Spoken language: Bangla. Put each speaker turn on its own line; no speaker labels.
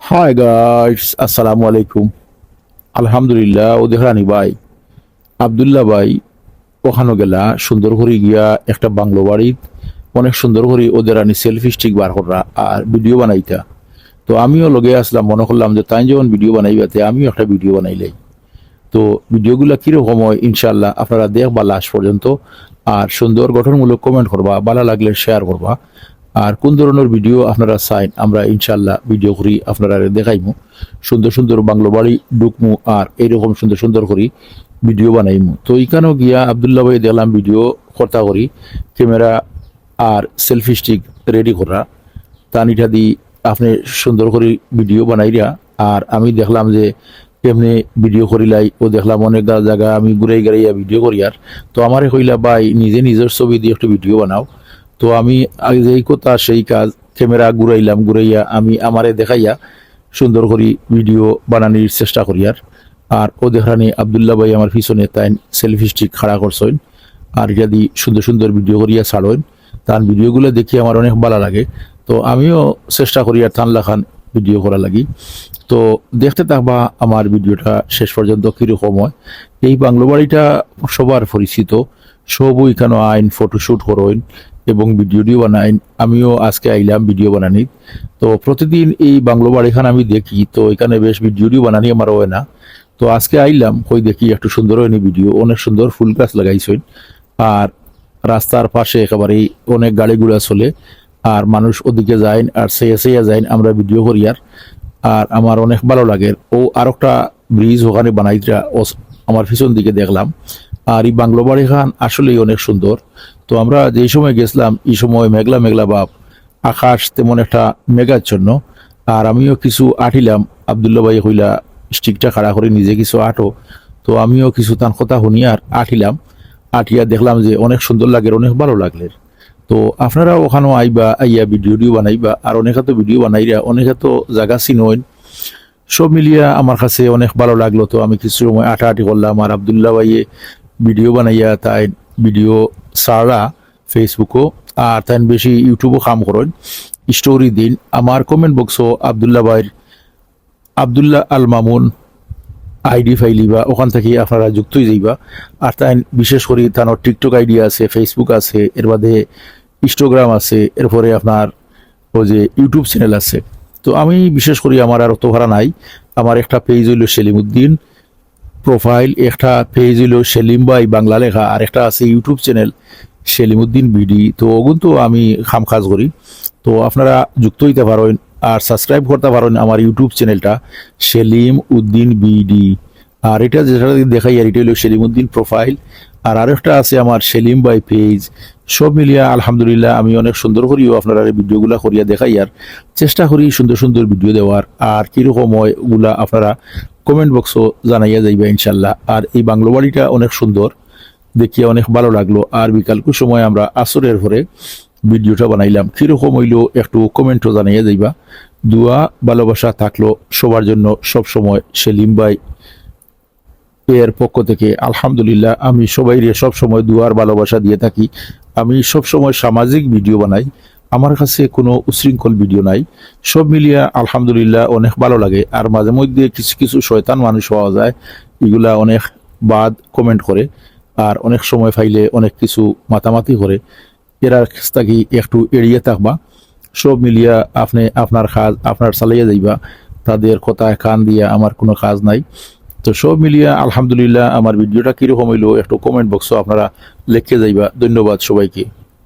হাই গাইস, আসসালামু আলাইকুম। আলহামদুলিল্লাহ, ও দেখানি ভাই আবদুল্লাহ ভাই ওখানে গেলা সুন্দর করে গিয়া একটা বাংলো বাড়ি অনেক সুন্দর করে ওদের আনি সেলফি স্টিক বার করা আর ভিডিও বানাইতা। তো আমিও লগে আসলাম, মনে করলাম যে তাই যখন ভিডিও বানাইবাতে আমিও একটা ভিডিও বানাইলাই। তো ভিডিওগুলা কিরকম হয় ইনশাল্লাহ আপনারা দেখবা লাস্ট পর্যন্ত। আর সুন্দর গঠনমূলক কমেন্ট করবা, ভালো লাগলে শেয়ার করবা। আর কোন ধরনের ভিডিও আপনারা চাইন আমরা ইনশাল্লাহ ভিডিও করি আপনারা দেখাইমু। সুন্দর সুন্দর বাংলো বাড়ি ঢুকমু আর এইরকম সুন্দর সুন্দর করি ভিডিও বানাইমু। তো এখানেও গিয়া আবদুল্লাহ ভাই দেখলাম ভিডিও কর্তা করি ক্যামেরা আর সেলফি স্টিক রেডি করা তানিটা দি আপনি সুন্দর করে ভিডিও বানাইরা। আর আমি দেখলাম যে কেমনে ভিডিও করিলাই, ও দেখলাম অনেক জায়গা আমি ঘুরাই গাড়াইয়া ভিডিও করি। আর তো আমারে কইলা ভাই নিজে নিজের ছবি দিয়ে একটু ভিডিও বানাও। তো আমি যেই কথা সেই কাজ, ক্যামেরা ঘুরাইলাম, ঘুরাইয়া আমি আমারে দেখাইয়া সুন্দর করে ভিডিও বানানোর চেষ্টা করি। আর ও দেখানি আবদুল্লাহ ভাই আমার পিছনে তাই সেলফি স্টিক খাড়া করছেন আর এটা দিয়ে সুন্দর সুন্দর ভিডিও করিয়া ছাড়েন। তার ভিডিওগুলো দেখি আমার অনেক ভালো লাগে। তো আমিও চেষ্টা করি আর টান লাখান ভিডিও করা লাগি। তো দেখতে থাকবা আমার ভিডিওটা শেষ পর্যন্ত কিরকম হয়। এই বাংলো বাড়িটা সবার পরিচিত, সবই এখানে আইন ফটোশ্যুট করেন এবং ভিডিও বানাইন। আমিও আজকে আইলাম ভিডিও বানানি। তো প্রতিদিন এই বাংলো বাড়িখান আমি দেখি, তো এখানে বেশ ভিডিও বানানি আমার হয় না। তো আজকে আইলাম কই দেখি একটু সুন্দর হয়নি ভিডিও, অনেক সুন্দর ফুল গাছ লাগাইছেন। আর রাস্তার পাশে একেবারেই অনেক গাড়ি ঘোড়া চলে আর মানুষ ওদিকে যায় আর সেয়া যায় আমরা ভিডিও করি। আর আমার অনেক ভালো লাগে। ও আর একটা ব্রিজ ওখানে বানাইরা আমার পিছন দিকে দেখলাম। আর এই বাংলো বাড়ি খান আসলেই অনেক সুন্দর। তো আমরা যেই সময় গেছিলাম এই সময় মেঘলা মেঘলা ভাব, আকাশ তেমন একটা মেঘাচ্ছন্ন। আর আমিও কিছু আটিলাম, আবদুল্লাহ ভাই হইলা স্টিকটা খাড়া করে নিজে কিছু আটো। তো আমিও কিছু তার কথা শুনি আর আটিলাম। আটিয়া দেখলাম যে অনেক সুন্দর লাগে, অনেক ভালো লাগলে। তো আপনারা ওখানেও আইবা, আইয়া ভিডিও বানাইবা। আর অনেকে তো ভিডিও বানাইরা, অনেকে তো জায়গা চিনইন। সব মিলিয়া আমার কাছে অনেক ভালো লাগলো। তো আমি কিছু সময় আটাআটি করলাম আর আবদুল্লাহ ভাইয়ে ভিডিও বানাইয়া তাই ভিডিও সারা ফেসবুকও আর তাই বেশি ইউটিউবও কাম করেন, স্টোরি দিন। আমার কমেন্ট বক্সও আবদুল্লাহ ভাইয়ের আবদুল্লাহ আল মামুন আইডি ফাইলিবা, ওখান থেকে আপনারা যুক্তই যাইবা। আর তাই বিশেষ করে তার টিকটক আইডি আছে, ফেসবুক আছে, এর বাদে ইনস্টাগ্রাম আছে, এরপরে আপনার ওই যে ইউটিউব চ্যানেল আছে। তো আমি বিশেষ করি আমার আর অত ভাড়া নাই। আমার একটা পেজ হইল সেলিমউদ্দিন প্রোফাইল, একটা পেজ হইল সেলিম ভাই বাংলা লেখা, আর একটা আছে ইউটিউব চ্যানেল সেলিমউদ্দিন বিডি। তো ওগুন তো আমি খাম কাজ করি। তো আপনারা যুক্ত হইতে পারেন আর সাবস্ক্রাইব করতে পারেন আমার ইউটিউব চ্যানেলটা সেলিম উদ্দিন বিডি। আর এটা যেটা দেখাই আর এটা হলো সেলিম উদ্দিন প্রোফাইল। আর আরেকটা আছে আমার সেলিম বাই পেজ। সব মিলিয়া আলহামদুলিল্লাহ আমি অনেক সুন্দর করিও আপনারা ভিডিওগুলা করিয়া দেখাই আর চেষ্টা করি সুন্দর সুন্দর ভিডিও দেওয়ার। আর কিরকম হয় ওগুলা আপনারা কমেন্ট বক্সও জানাইয়া যাইবা ইনশাল্লাহ। আর এই বাংলো বাড়িটা অনেক সুন্দর, দেখিয়া অনেক ভালো লাগলো। আর বিকালকুর সময় আমরা আসরের পরে ভিডিওটা বানাইলাম, কিরকম হইলো একটু কমেন্টও জানাইয়া যাইবা। দোয়া ভালোবাসা থাকলো সবার জন্য সব সময়। সেলিম ভাই এর পক্ষ থেকে আলহামদুলিল্লাহ আমি সবাইরে সব সময় দুয়ার ভালোবাসা দিয়ে থাকি। আমি সব সময় সামাজিক ভিডিও বানাই, আমার কাছে কোনো উশৃঙ্খল ভিডিও নাই। সব মিলিয়ে আলহামদুলিল্লাহ অনেক ভালো লাগে। আর মাঝে মধ্যে কিছু কিছু শয়তান মানুষ পাওয়া যায়, এগুলা অনেক বাদ কমেন্ট করে আর অনেক সময় ফাইলে অনেক কিছু মাতামাতি করে। এরা থাকি একটু এড়িয়ে থাকবা। সব মিলিয়া আপনি আপনার কাজ আপনার চালাইয়া যাইবা, তাদের কথায় কান দিয়া আমার কোনো কাজ নাই। তো সব মিলিয়া আলহামদুলিল্লাহ আমার ভিডিওটা কিরকম হইলো একটু কমেন্ট বক্সও আপনারা লিখে যাইবা। ধন্যবাদ সবাইকে।